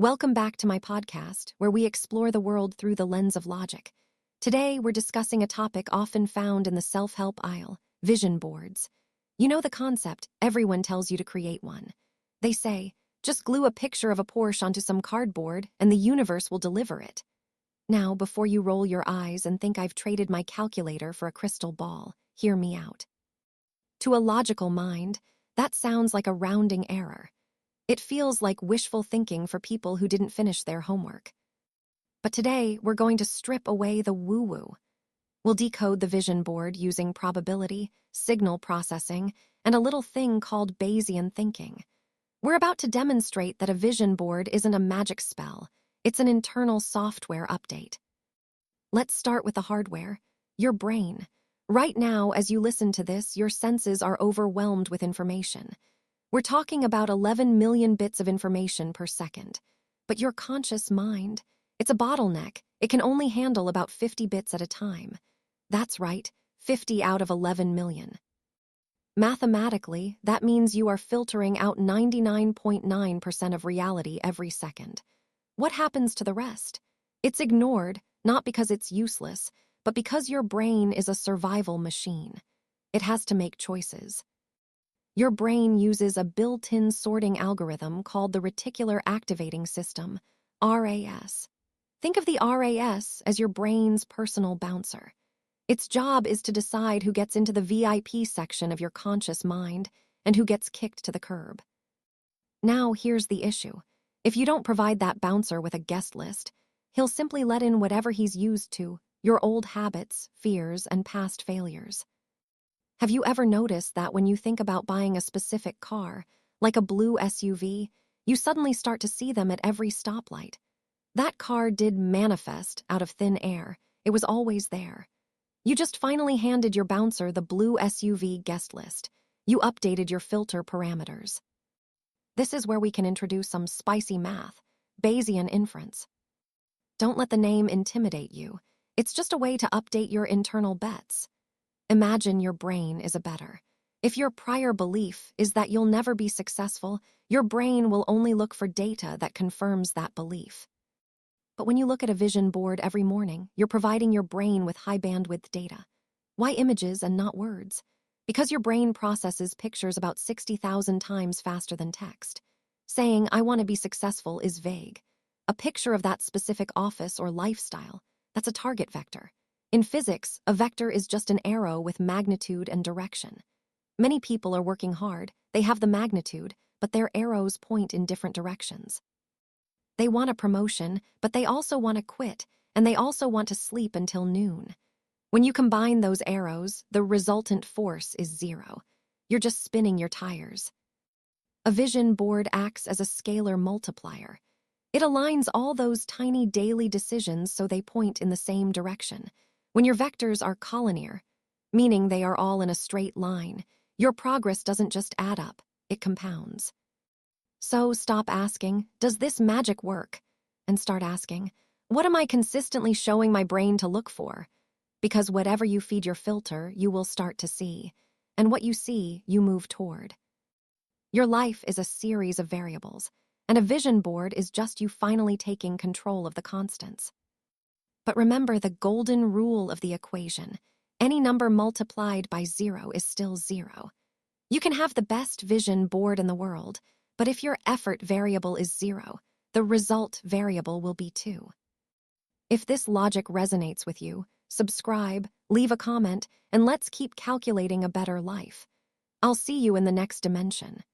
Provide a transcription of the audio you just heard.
Welcome back to my podcast, where we explore the world through the lens of logic. Today, we're discussing a topic often found in the self-help aisle, vision boards. You know the concept, everyone tells you to create one. They say, just glue a picture of a Porsche onto some cardboard and the universe will deliver it. Now, before you roll your eyes and think I've traded my calculator for a crystal ball, hear me out. To a logical mind, that sounds like a rounding error. It feels like wishful thinking for people who didn't finish their homework. But today, we're going to strip away the woo-woo. We'll decode the vision board using probability, signal processing, and a little thing called Bayesian thinking. We're about to demonstrate that a vision board isn't a magic spell. It's an internal software update. Let's start with the hardware, your brain. Right now, as you listen to this, your senses are overwhelmed with information. We're talking about 11 million bits of information per second. But your conscious mind, it's a bottleneck. It can only handle about 50 bits at a time. That's right, 50 out of 11 million. Mathematically, that means you are filtering out 99.9% of reality every second. What happens to the rest? It's ignored, not because it's useless, but because your brain is a survival machine. It has to make choices. Your brain uses a built-in sorting algorithm called the reticular activating system, RAS. Think of the RAS as your brain's personal bouncer. Its job is to decide who gets into the VIP section of your conscious mind and who gets kicked to the curb. Now, here's the issue. If you don't provide that bouncer with a guest list, he'll simply let in whatever he's used to, your old habits, fears, and past failures. Have you ever noticed that when you think about buying a specific car, like a blue SUV, you suddenly start to see them at every stoplight? That car did manifest out of thin air. It was always there. You just finally handed your bouncer the blue SUV guest list. You updated your filter parameters. This is where we can introduce some spicy math, Bayesian Inference. Don't let the name intimidate you. It's just a way to update your internal bets. Imagine your brain is a bettor. If your prior belief is that you'll never be successful, your brain will only look for data that confirms that belief. But when you look at a vision board every morning, you're providing your brain with high-bandwidth data. Why images and not words? Because your brain processes pictures about 60,000 times faster than text. Saying, "I want to be successful," is vague. A picture of that specific office or lifestyle, that's a target vector. In physics, a vector is just an arrow with magnitude and direction. Many people are working hard, they have the magnitude, but their arrows point in different directions. They want a promotion, but they also want to quit, and they also want to sleep until noon. When you combine those arrows, the resultant force is zero. You're just spinning your tires. A vision board acts as a scalar multiplier. It aligns all those tiny daily decisions so they point in the same direction. When your vectors are collinear, meaning they are all in a straight line, your progress doesn't just add up, it compounds. So stop asking, "Does this magic work?" and start asking, "What am I consistently showing my brain to look for?" Because whatever you feed your filter, you will start to see, and what you see, you move toward. Your life is a series of variables, and a vision board is just you finally taking control of the constants. But remember the golden rule of the equation. Any number multiplied by 0 is still 0. You can have the best vision board in the world, but if your effort variable is 0, the result variable will be 2. If this logic resonates with you, subscribe, leave a comment, and let's keep calculating a better life. I'll see you in the next dimension.